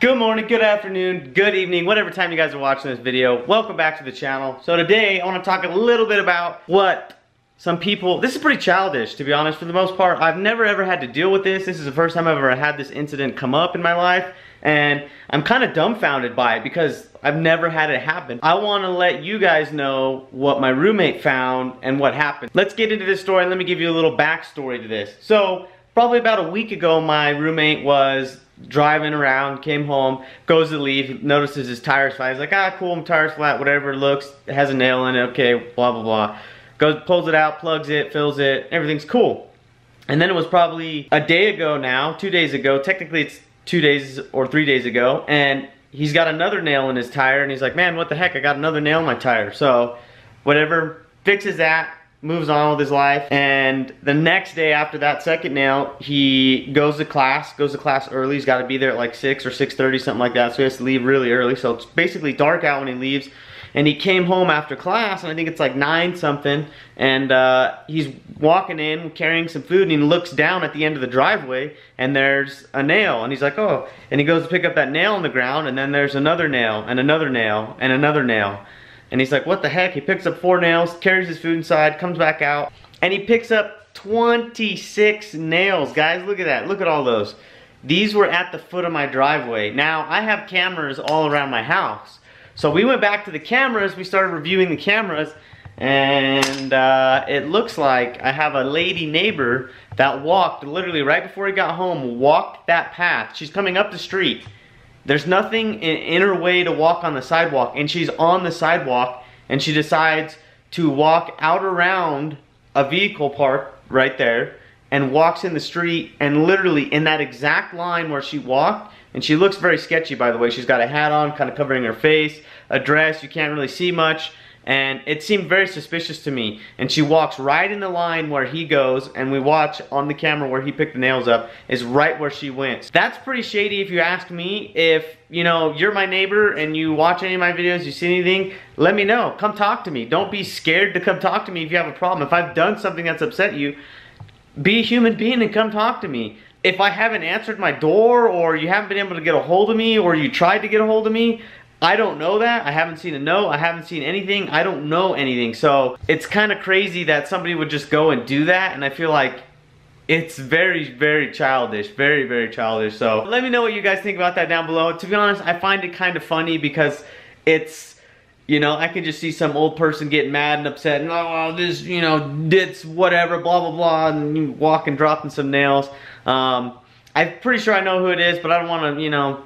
Good morning, good afternoon, good evening, whatever time you guys are watching this video. Welcome back to the channel. So today I want to talk a little bit about what some people, this is pretty childish to be honest for the most part. I've never ever had to deal with this. This is the first time I've ever had this incident come up in my life. And I'm kind of dumbfounded by it because I've never had it happen. I want to let you guys know what my roommate found and what happened. Let's get into this story and let me give you a little backstory to this. So probably about a week ago my roommate was driving around, came home, goes to leave, notices his tire's flat. He's like, ah, cool, my tire's flat, whatever, it looks, it has a nail in it, okay, blah, blah, blah. Goes, pulls it out, plugs it, fills it, everything's cool. And then it was probably a day ago now, 2 days ago, technically it's 2 days or 3 days ago, and he's got another nail in his tire, and he's like, man, what the heck, I got another nail in my tire. So, whatever, fixes that, moves on with his life, and the next day after that second nail, he goes to class early. He's got to be there at like 6 or 6:30, something like that, so he has to leave really early, so it's basically dark out when he leaves. And he came home after class, and I think it's like 9 something, and he's walking in carrying some food, and he looks down at the end of the driveway, and there's a nail, and he's like, oh, and he goes to pick up that nail on the ground, and then there's another nail, and another nail, and another nail. And he's like, what the heck? He picks up 4 nails, carries his food inside, comes back out, and he picks up 26 nails. Guys, look at that. Look at all those. These were at the foot of my driveway. Now, I have cameras all around my house. So we went back to the cameras, we started reviewing the cameras, and it looks like I have a lady neighbor that walked, literally right before he got home, walked that path. She's coming up the street. There's nothing in her way to walk on the sidewalk, and she's on the sidewalk, and she decides to walk out around a vehicle park right there, and walks in the street, and literally in that exact line where she walked, and she looks very sketchy, by the way. She's got a hat on, kind of covering her face, a dress, you can't really see much, and it seemed very suspicious to me. And she walks right in the line where he goes, and we watch on the camera where he picked the nails up, is right where she went. That's pretty shady if you ask me. If, you know, you're my neighbor and you watch any of my videos, you see anything, let me know. Come talk to me. Don't be scared to come talk to me if you have a problem. If I've done something that's upset you, be a human being and come talk to me. If I haven't answered my door, or you haven't been able to get a hold of me, or you tried to get a hold of me, I don't know that. I haven't seen a note. I haven't seen anything. I don't know anything. So it's kind of crazy that somebody would just go and do that, and I feel like it's very, very childish. Very, very childish. So let me know what you guys think about that down below. To be honest, I find it kind of funny because it's, you know, I can just see some old person getting mad and upset and, oh, this, you know, ditz, whatever, blah, blah, blah, and you walk and dropping some nails. I'm pretty sure I know who it is, but I don't want to, you know,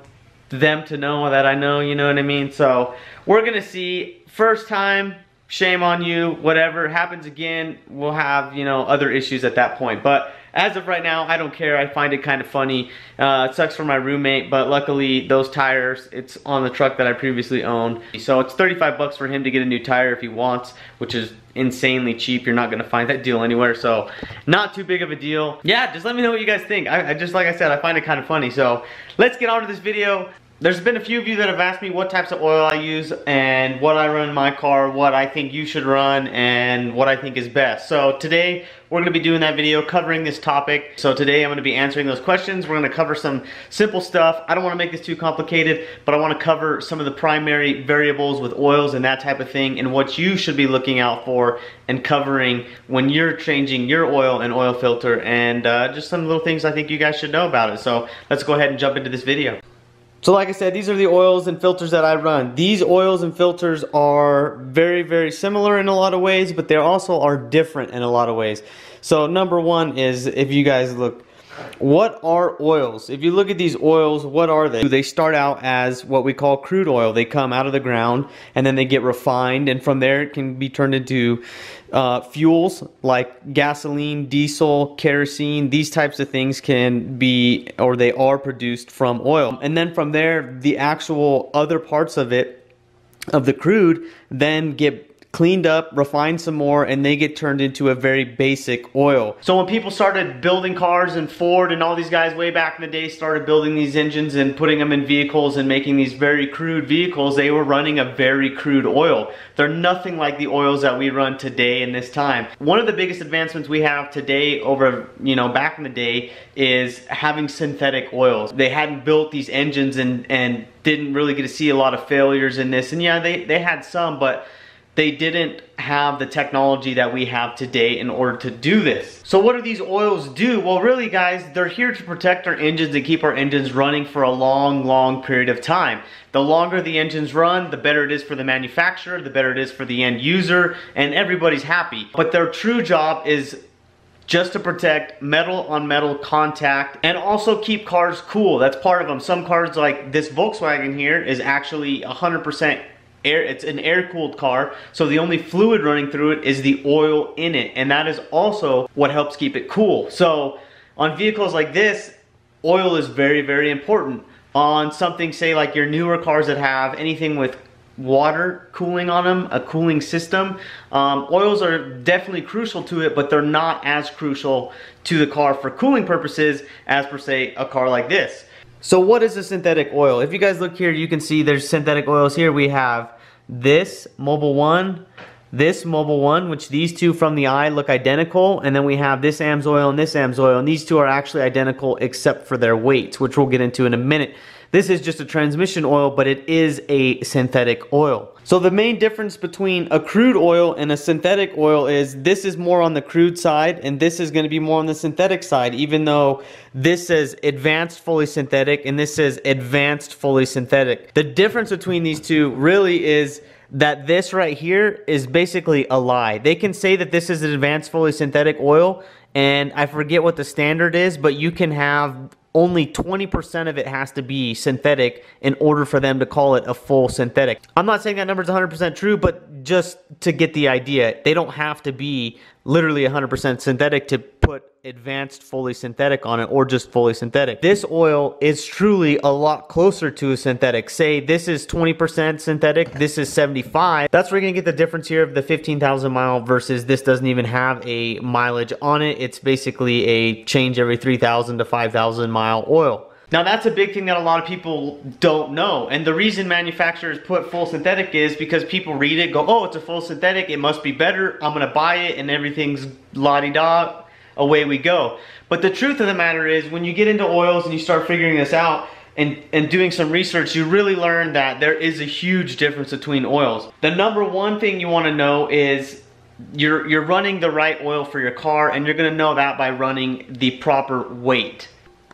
them to know that I know, you know what I mean? So we're gonna see. First time, shame on you. Whatever happens again, we'll have, you know, other issues at that point. But as of right now, I don't care. I find it kind of funny. It sucks for my roommate, but luckily those tires, it's on the truck that I previously owned. So it's 35 bucks for him to get a new tire if he wants, which is insanely cheap. You're not gonna find that deal anywhere, so not too big of a deal. Yeah, just let me know what you guys think. I just, like I said, I find it kind of funny. So let's get on to this video. There's been a few of you that have asked me what types of oil I use and what I run in my car, what I think you should run, and what I think is best. So today we're going to be doing that video covering this topic. So today I'm going to be answering those questions. We're going to cover some simple stuff. I don't want to make this too complicated, but I want to cover some of the primary variables with oils and that type of thing, and what you should be looking out for and covering when you're changing your oil and oil filter, and just some little things I think you guys should know about it. So let's go ahead and jump into this video. So like I said, these are the oils and filters that I run. These oils and filters are very, very similar in a lot of ways, but they also are different in a lot of ways. So number one is, if you guys look, what are oils? If you look at these oils, what are they? They start out as what we call crude oil. They come out of the ground and then they get refined, and from there it can be turned into fuels like gasoline, diesel, kerosene. These types of things can be, or they are produced from oil. And then from there, the actual other parts of it, of the crude, then get cleaned up, refined some more, and they get turned into a very basic oil. So when people started building cars, and Ford and all these guys way back in the day started building these engines and putting them in vehicles and making these very crude vehicles, they were running a very crude oil. They're nothing like the oils that we run today in this time. One of the biggest advancements we have today over, back in the day is having synthetic oils. They hadn't built these engines and didn't really get to see a lot of failures in this. And yeah, they had some, but they didn't have the technology that we have today in order to do this. So what do these oils do? Well, really guys, they're here to protect our engines and keep our engines running for a long period of time. The longer the engines run, the better it is for the manufacturer, the better it is for the end user, and everybody's happy. But their true job is just to protect metal on metal contact and also keep cars cool. That's part of them. Some cars like this Volkswagen here is actually 100% air. It's an air-cooled car, so the only fluid running through it is the oil in it, and that is also what helps keep it cool. So on vehicles like this, oil is very important. On something, say like your newer cars that have anything with water cooling on them, a cooling system, oils are definitely crucial to it, but they're not as crucial to the car for cooling purposes as per se a car like this. So what is a synthetic oil? If you guys look here, you can see there's synthetic oils here. We have this Mobil 1, this Mobil 1, which these two from the eye look identical, and then we have this AMSOIL and this AMSOIL, and these two are actually identical except for their weights, which we'll get into in a minute. This is just a transmission oil, but it is a synthetic oil. So the main difference between a crude oil and a synthetic oil is this is more on the crude side and this is going to be more on the synthetic side, even though this says advanced fully synthetic and this says advanced fully synthetic. The difference between these two really is that this right here is basically a lie. They can say that this is an advanced fully synthetic oil, and I forget what the standard is, but you can have only 20% of it has to be synthetic in order for them to call it a full synthetic. I'm not saying that number is 100% true, but just to get the idea, they don't have to be literally 100% synthetic to put advanced fully synthetic on it, or just fully synthetic. This oil is truly a lot closer to a synthetic. Say this is 20% synthetic, this is 75. That's where you're gonna get the difference here of the 15,000 mile versus this doesn't even have a mileage on it. It's basically a change every 3,000 to 5,000 mile oil. Now that's a big thing that a lot of people don't know, and the reason manufacturers put full synthetic is because people read it, go, oh, it's a full synthetic, it must be better, I'm gonna buy it, and everything's la-di-da, away we go. But the truth of the matter is, when you get into oils and you start figuring this out and doing some research, you really learn that there is a huge difference between oils. The number one thing you wanna know is you're running the right oil for your car, and you're gonna know that by running the proper weight.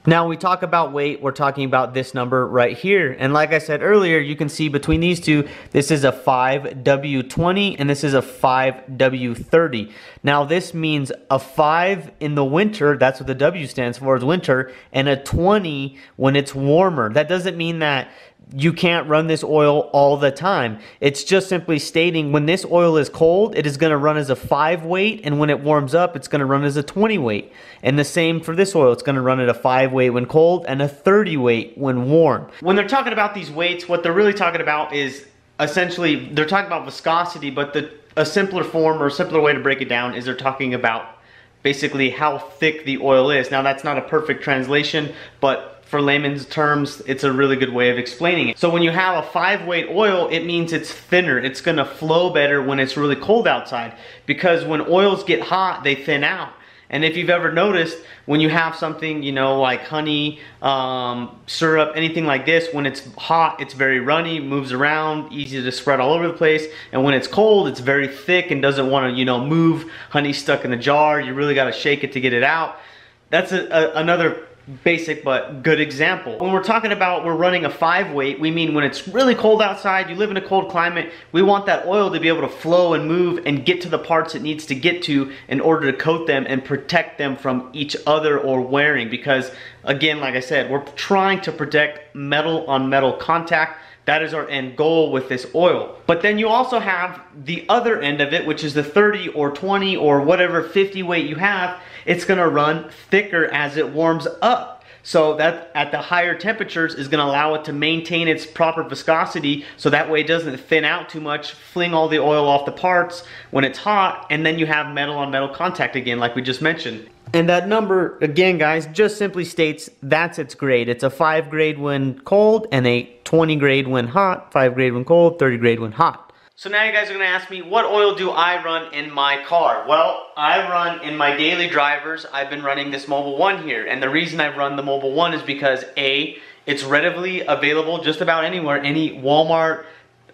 Now, when we talk about weight, we're talking about this number right here. And like I said earlier, you can see between these two, this is a 5W20 and this is a 5W30. Now, this means a 5 in the winter, that's what the W stands for, is winter, and a 20 when it's warmer. That doesn't mean that you can't run this oil all the time. It's just simply stating when this oil is cold, it is going to run as a 5 weight, and when it warms up, it's going to run as a 20 weight. And the same for this oil, it's going to run at a 5 weight when cold and a 30 weight when warm. When they're talking about these weights, what they're really talking about is essentially, they're talking about viscosity, but a simpler form or a simpler way to break it down is they're talking about basically how thick the oil is. Now, that's not a perfect translation, but for layman's terms, it's a really good way of explaining it. So when you have a 5 weight oil, it means it's thinner. It's gonna flow better when it's really cold outside, because when oils get hot, they thin out. And if you've ever noticed, when you have something, you know, like honey, syrup, anything like this, when it's hot, it's very runny, moves around, easy to spread all over the place. And when it's cold, it's very thick and doesn't want to, you know, move. Honey's stuck in a jar. You really got to shake it to get it out. That's another basic but good example. When we're talking about we're running a 5 weight, we mean when it's really cold outside, you live in a cold climate, we want that oil to be able to flow and move and get to the parts it needs to get to in order to coat them and protect them from each other or wearing. Because again, like I said, we're trying to protect metal on metal contact. That is our end goal with this oil. But then you also have the other end of it, which is the 30 or 20 or whatever 50 weight you have. It's gonna run thicker as it warms up. So that at the higher temperatures is gonna allow it to maintain its proper viscosity, so that way it doesn't thin out too much, fling all the oil off the parts when it's hot, and then you have metal on metal contact again, like we just mentioned. And that number, again guys, just simply states that's its grade. It's a 5 grade when cold and a 20 grade when hot, 5 grade when cold, 30 grade when hot. So now you guys are gonna ask me, what oil do I run in my car? Well, I run in my daily drivers, I've been running this Mobil 1 here. And the reason I run the Mobil 1 is because A, it's readily available just about anywhere, any Walmart,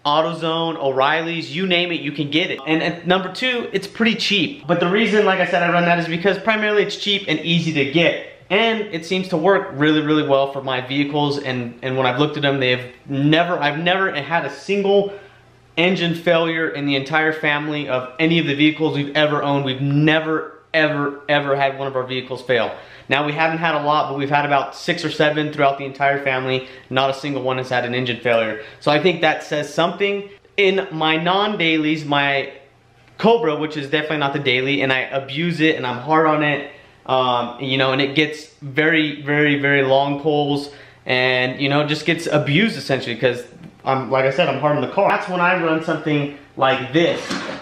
AutoZone, O'Reilly's, you name it, you can get it. And number 2, it's pretty cheap. But the reason, like I said, I run that is because primarily it's cheap and easy to get. And it seems to work really, really well for my vehicles. And when I've looked at them, I've never had a single engine failure in the entire family of any of the vehicles we've ever owned. We've never, ever had one of our vehicles fail. Now, we haven't had a lot, but we've had about 6 or 7 throughout the entire family. Not a single one has had an engine failure. So I think that says something. In my non-dailies, my Cobra, which is definitely not the daily, and I abuse it and I'm hard on it, you know, and it gets very, very, very long pulls and, you know, just gets abused essentially because like I said, I'm hard on the car. That's when I run something like this.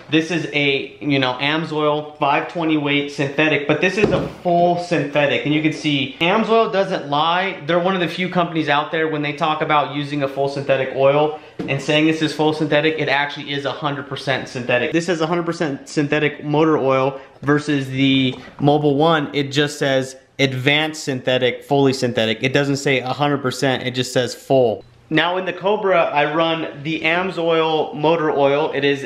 This is a, you know, AMSOIL 520 weight synthetic, but this is a full synthetic. And you can see AMSOIL doesn't lie. They're one of the few companies out there when they talk about using a full synthetic oil and saying this is full synthetic, it actually is 100% synthetic. This is 100% synthetic motor oil versus the Mobil 1. It just says advanced synthetic, fully synthetic. It doesn't say 100%, it just says full. Now in the Cobra, I run the AMSOIL motor oil. It is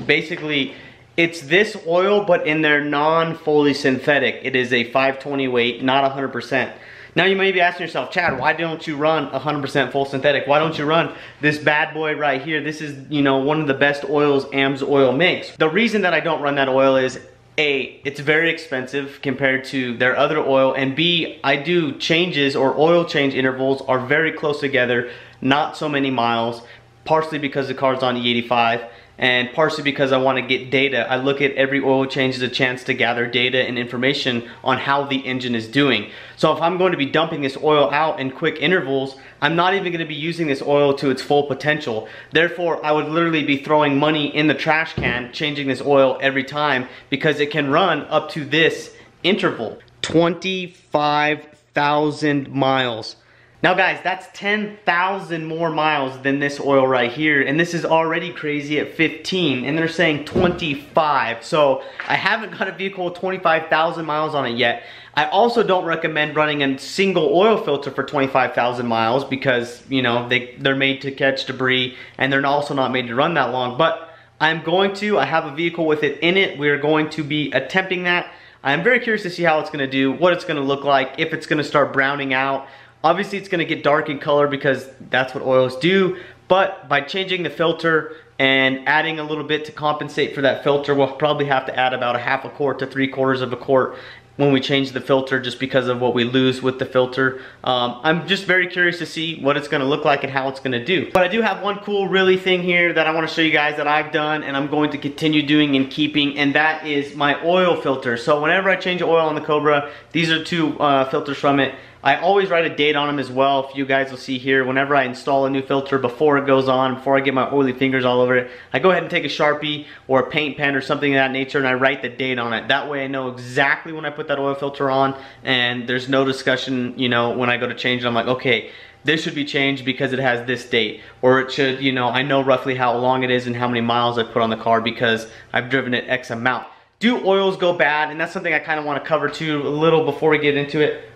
basically, it's this oil, but in their non-fully synthetic. It is a 520 weight, not 100%. Now you may be asking yourself, Chad, why don't you run 100% full synthetic? Why don't you run this bad boy right here? This is, you know, one of the best oils AMSOIL makes. The reason that I don't run that oil is A, it's very expensive compared to their other oil, and B, I do changes or oil change intervals are very close together, not so many miles, partially because the car's on E85 and partially because I want to get data. I look at every oil change as a chance to gather data and information on how the engine is doing. So if I'm going to be dumping this oil out in quick intervals, I'm not even going to be using this oil to its full potential. Therefore, I would literally be throwing money in the trash can, changing this oil every time, because it can run up to this interval. 25,000 miles. Now guys, that's 10,000 more miles than this oil right here, and this is already crazy at 15, and they're saying 25. So I haven't got a vehicle with 25,000 miles on it yet. I also don't recommend running a single oil filter for 25,000 miles because, you know, they're made to catch debris, and they're also not made to run that long. But I have a vehicle with it in it. We're going to be attempting that. I'm very curious to see how it's gonna do, what it's gonna look like, if it's gonna start browning out. Obviously it's gonna get dark in color because that's what oils do, but by changing the filter and adding a little bit to compensate for that filter, we'll probably have to add about a half a quart to 3/4 of a quart when we change the filter, just because of what we lose with the filter. I'm just very curious to see what it's gonna look like and how it's gonna do. But I do have one cool really thing here that I wanna show you guys that I've done and I'm going to continue doing and keeping, and that is my oil filter. So whenever I change oil on the Cobra, these are 2 filters from it. I always write a date on them as well. If you guys will see here, whenever I install a new filter, before it goes on, before I get my oily fingers all over it, I go ahead and take a Sharpie or a paint pen or something of that nature and I write the date on it. That way I know exactly when I put that oil filter on, and there's no discussion, you know, when I go to change it, I'm like, okay, this should be changed because it has this date, or it should, you know, I know roughly how long it is and how many miles I put on the car because I've driven it X amount. Do oils go bad? And that's something I kind of want to cover too a little before we get into it.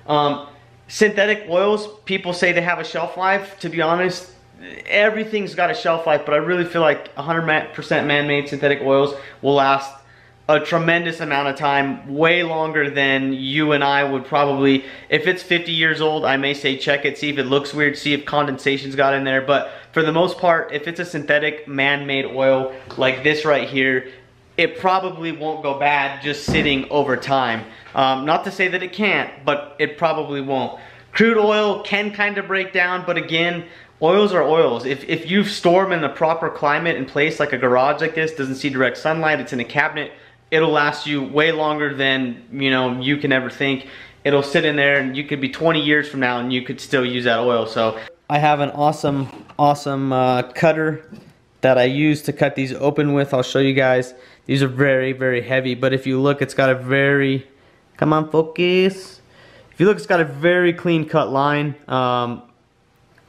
Synthetic oils, people say they have a shelf life. To be honest, everything's got a shelf life, but I really feel like 100% man-made synthetic oils will last a tremendous amount of time, way longer than you and I would probably. If it's 50 years old, I may say check it, see if it looks weird, see if condensation's got in there, but for the most part, if it's a synthetic man-made oil like this right here, it probably won't go bad just sitting over time. Not to say that it can't, but it probably won't. Crude oil can kind of break down, but again, oils are oils. If you store them in the proper climate and place, like a garage like this, doesn't see direct sunlight, it's in a cabinet, it'll last you way longer than, you know, you can ever think. it'll sit in there and you could be 20 years from now and you could still use that oil. So I have an awesome cutter that I use to cut these open with. I'll show you guys. These are very, very heavy, but if you look, it's got a very, come on, focus. If you look, it's got a very clean cut line.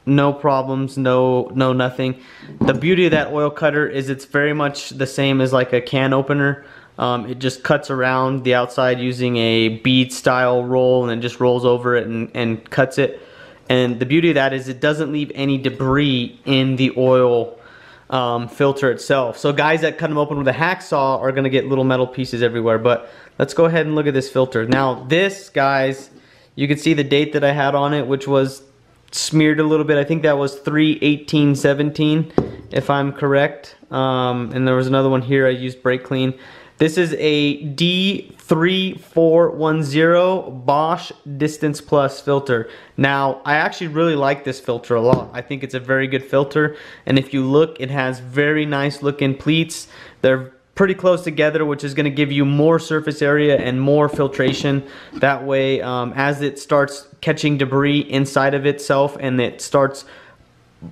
No problems, no nothing. The beauty of that oil cutter is it's very much the same as like a can opener. It just cuts around the outside using a bead style roll and then just rolls over it and cuts it. And the beauty of that is it doesn't leave any debris in the oil filter itself. So guys that cut them open with a hacksaw are gonna get little metal pieces everywhere. But let's go ahead and look at this filter. Now this, guys, you can see the date that I had on it, which was smeared a little bit. I think that was 3/18/17 if I'm correct. And there was another one here I used brake clean. This is a D3410 Bosch Distance Plus filter. Now I actually really like this filter a lot. I think it's a very good filter, and if you look, it has very nice looking pleats. They're pretty close together, which is going to give you more surface area and more filtration. That way, as it starts catching debris inside of itself and it starts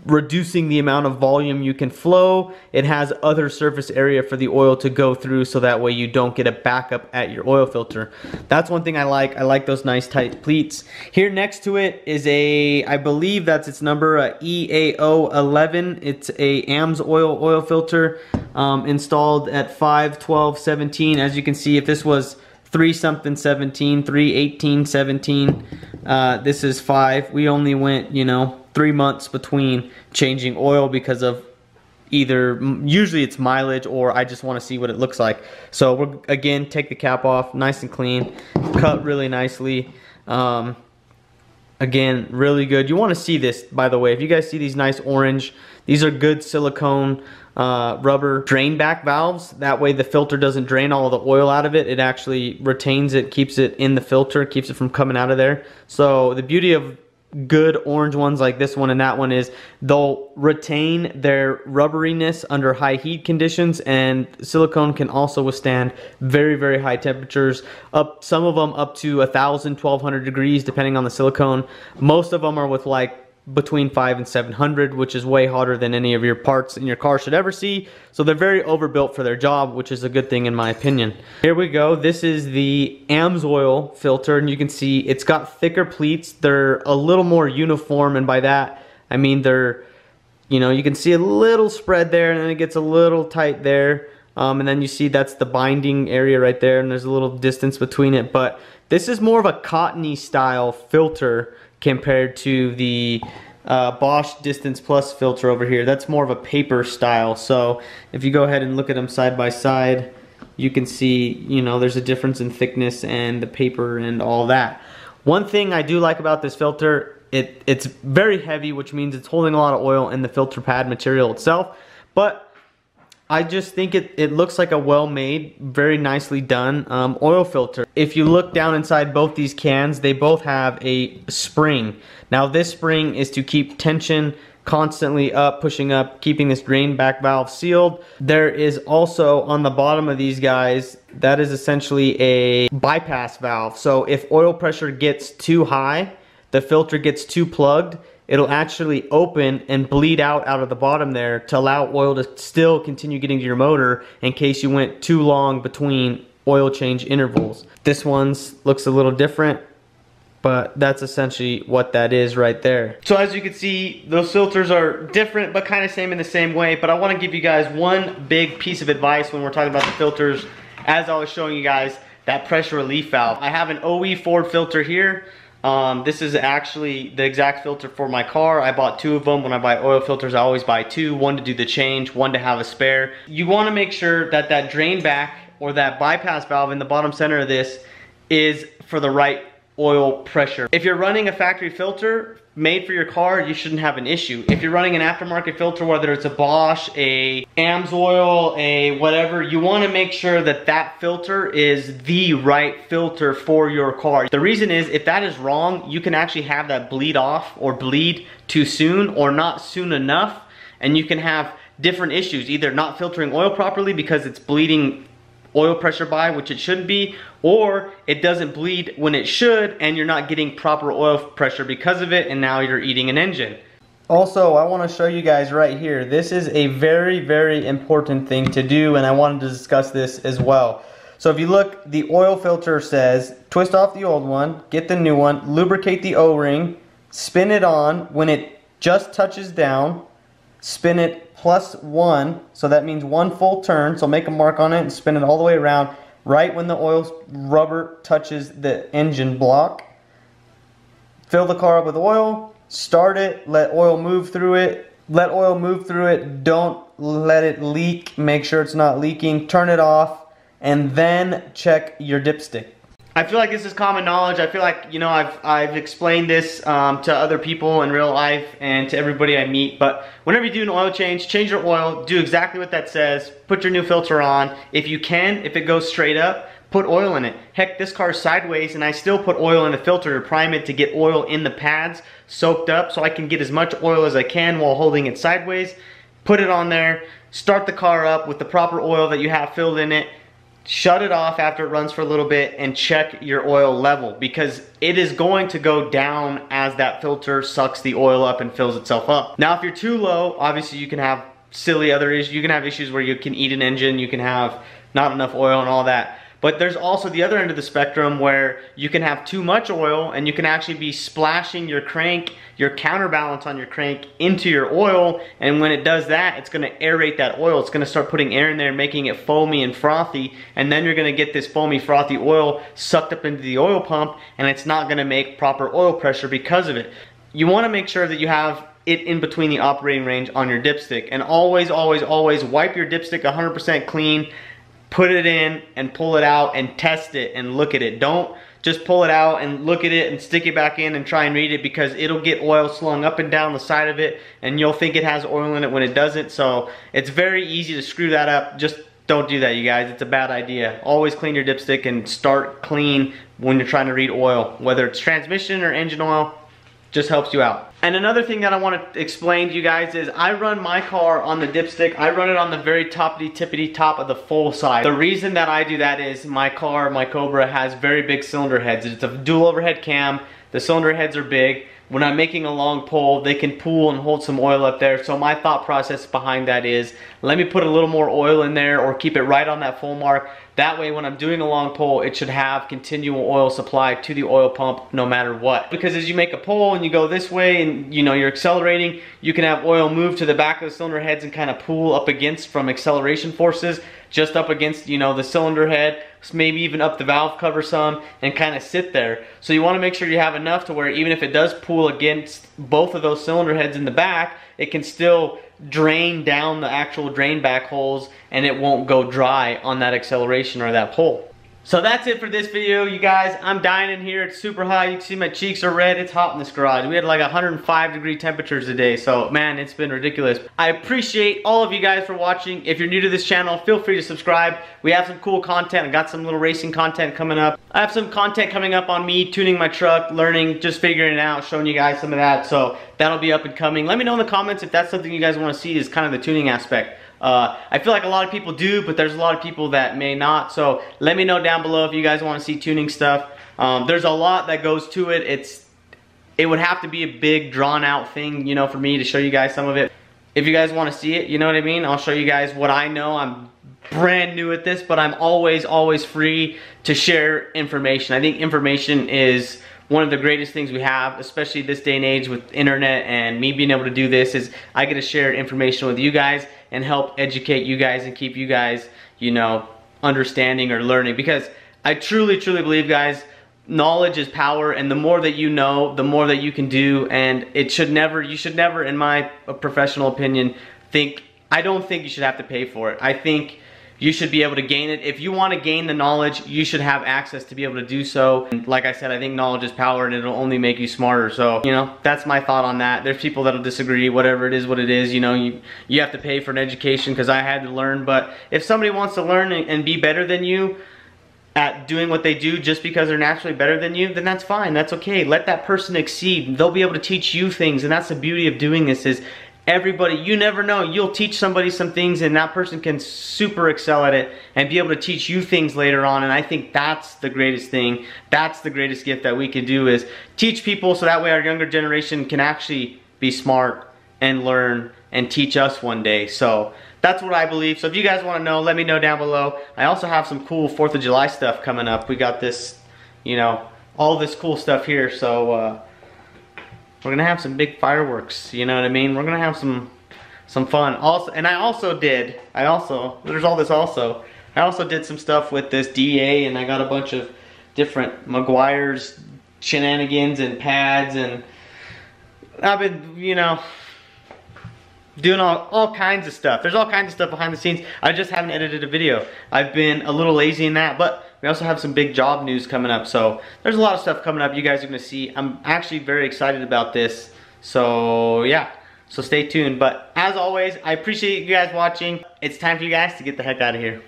reducing the amount of volume you can flow, it has other surface area for the oil to go through, so that way you don't get a backup at your oil filter. That's one thing I like. I like those nice tight pleats. Here next to it is a, I believe that's its number, a EAO11. It's a AMSOIL oil filter installed at 5/12/17. As you can see, if this was 3-something/17, 3/18/17, this is 5. We only went, you know, 3 months between changing oil because of either, usually it's mileage, or I just want to see what it looks like. So we're, again, take the cap off, nice and clean, cut really nicely. Again, really good. You want to see this, by the way. If you guys see these nice orange, these are good silicone rubber drain back valves. That way the filter doesn't drain all of the oil out of it. It actually retains it, keeps it in the filter, keeps it from coming out of there. So the beauty of good orange ones like this one and that one is they'll retain their rubberiness under high heat conditions, and silicone can also withstand very, very high temperatures, up some of them up to 1,000-1,200 degrees depending on the silicone. Most of them are with like between 500 and 700, which is way hotter than any of your parts in your car should ever see. So they're very overbuilt for their job, which is a good thing in my opinion. Here we go. This is the AMSOIL filter, and you can see it's got thicker pleats. They're a little more uniform, and by that I mean they're, you know, you can see a little spread there, and then it gets a little tight there, and then you see that's the binding area right there, and there's a little distance between it. But this is more of a cottony style filter compared to the Bosch Distance Plus filter over here. That's more of a paper style. So if you go ahead and look at them side by side, you can see, you know, there's a difference in thickness and the paper and all that. One thing I do like about this filter, it's very heavy, which means it's holding a lot of oil in the filter pad material itself, but I just think it looks like a well-made, very nicely done oil filter. If you look down inside both these cans, they both have a spring. Now this spring is to keep tension constantly up, pushing up, keeping this drain back valve sealed. There is also on the bottom of these guys, that is essentially a bypass valve. So if oil pressure gets too high, the filter gets too plugged, it'll actually open and bleed out of the bottom there to allow oil to still continue getting to your motor in case you went too long between oil change intervals. This one's looks a little different, but that's essentially what that is right there. So as you can see, those filters are different but kind of same in the same way. But I want to give you guys one big piece of advice when we're talking about the filters. As I was showing you guys, that pressure relief valve. I have an OE Ford filter here. This is actually the exact filter for my car. I bought 2 of them. When I buy oil filters, I always buy 2, one to do the change, one to have a spare. You want to make sure that that drain back or that bypass valve in the bottom center of this is for the right oil pressure. If you're running a factory filter made for your car, you shouldn't have an issue. If you're running an aftermarket filter, whether it's a Bosch, a AMSOIL, a whatever, you want to make sure that that filter is the right filter for your car. The reason is, if that is wrong, you can actually have that bleed off or bleed too soon or not soon enough, and you can have different issues, either not filtering oil properly because it's bleeding oil pressure by, which it shouldn't be, or it doesn't bleed when it should, and you're not getting proper oil pressure because of it, and now you're eating an engine. Also, I want to show you guys right here, this is a very, very important thing to do, and I wanted to discuss this as well. So if you look, the oil filter says, twist off the old one, get the new one, lubricate the O-ring, spin it on. When it just touches down, spin it +1, so that means 1 full turn, so make a mark on it and spin it all the way around. Right when the oil rubber touches the engine block, fill the car up with oil, start it, let oil move through it. Let oil move through it, don't let it leak, make sure it's not leaking, turn it off, and then check your dipstick. I feel like this is common knowledge. I feel like, you know, I've explained this to other people in real life and to everybody I meet, but whenever you do an oil change your oil, do exactly what that says, put your new filter on. If you can, if it goes straight up, put oil in it. Heck, this car's sideways and I still put oil in the filter to prime it to get oil in the pads soaked up so I can get as much oil as I can while holding it sideways. Put it on there, start the car up with the proper oil that you have filled in it, shut it off after it runs for a little bit, and check your oil level, because it is going to go down as that filter sucks the oil up and fills itself up. Now if you're too low, obviously you can have silly other issues. You can have issues where you can eat an engine, you can have not enough oil and all that. But there's also the other end of the spectrum where you can have too much oil and you can actually be splashing your crank, your counterbalance on your crank into your oil, and when it does that, it's gonna aerate that oil. It's gonna start putting air in there, making it foamy and frothy, and then you're gonna get this foamy, frothy oil sucked up into the oil pump, and it's not gonna make proper oil pressure because of it. You wanna make sure that you have it in between the operating range on your dipstick, and always, always, always wipe your dipstick 100% clean. Put it in and pull it out and test it and look at it. Don't just pull it out and look at it and stick it back in and try and read it, because it'll get oil slung up and down the side of it and you'll think it has oil in it when it doesn't. So it's very easy to screw that up. Just don't do that, you guys. It's a bad idea. Always clean your dipstick and start clean when you're trying to read oil. Whether it's transmission or engine oil, just helps you out. And another thing that I want to explain to you guys is I run my car on the dipstick. I run it on the very toppity-tippity top of the full side. The reason that I do that is my car, my Cobra, has very big cylinder heads. It's a dual overhead cam. The cylinder heads are big. When I'm making a long pull, they can pool and hold some oil up there. So my thought process behind that is, let me put a little more oil in there or keep it right on that full mark. That way when I'm doing a long pull, it should have continual oil supply to the oil pump no matter what. Because as you make a pull and you go this way and you know you're accelerating, you can have oil move to the back of the cylinder heads and kind of pool up against from acceleration forces, just up against, you know, the cylinder head, maybe even up the valve cover some, and kind of sit there. So you want to make sure you have enough to where even if it does pool against both of those cylinder heads in the back, it can still drain down the actual drain back holes and it won't go dry on that acceleration or that pull. So that's it for this video, you guys. I'm dying in here. It's super hot. You can see my cheeks are red. It's hot in this garage. We had like 105-degree temperatures today, so man, it's been ridiculous. I appreciate all of you guys for watching. If you're new to this channel, feel free to subscribe. We have some cool content. I got some little racing content coming up. I have some content coming up on me tuning my truck, learning, just figuring it out, showing you guys some of that. So that'll be up and coming. Let me know in the comments if that's something you guys want to see, is kind of the tuning aspect. I feel like a lot of people do, but there's a lot of people that may not. So let me know down below if you guys want to see tuning stuff. There's a lot that goes to it. It would have to be a big drawn out thing, you know, for me to show you guys some of it. If you guys want to see it, you know what I mean? I'll show you guys what I know. I'm brand new at this, but I'm always free to share information. I think information is one of the greatest things we have, especially this day and age with internet, and me being able to do this is I get to share information with you guys and help educate you guys and keep you guys, you know, understanding or learning, because I truly believe, guys, knowledge is power, and the more that you know, the more that you can do. And you should never, in my professional opinion, I don't think you should have to pay for it. I think you should be able to gain it. If you want to gain the knowledge, you should have access to be able to do so. And like I said, I think knowledge is power, and it'll only make you smarter. So, you know, that's my thought on that. There's people that'll disagree. Whatever it is, what it is. You know, you have to pay for an education because I had to learn. But if somebody wants to learn and be better than you at doing what they do just because they're naturally better than you, then that's fine. That's okay. Let that person exceed. They'll be able to teach you things, and that's the beauty of doing this, is everybody, you never know, you'll teach somebody some things and that person can super excel at it and be able to teach you things later on. And I think that's the greatest thing. That's the greatest gift that we can do, is teach people, so that way our younger generation can actually be smart and learn and teach us one day. So that's what I believe. So if you guys want to know, let me know down below. I also have some cool 4th of July stuff coming up. We got this, you know, all this cool stuff here. So we're gonna have some big fireworks, you know what I mean? We're gonna have some fun. Also, and I also did some stuff with this DA, and I got a bunch of different McGuire's shenanigans and pads, and I've been, you know, doing all kinds of stuff. There's all kinds of stuff behind the scenes. I just haven't edited a video. I've been a little lazy in that, but we also have some big job news coming up. So there's a lot of stuff coming up you guys are gonna see. I'm actually very excited about this. So yeah, so stay tuned. But as always, I appreciate you guys watching. It's time for you guys to get the heck out of here.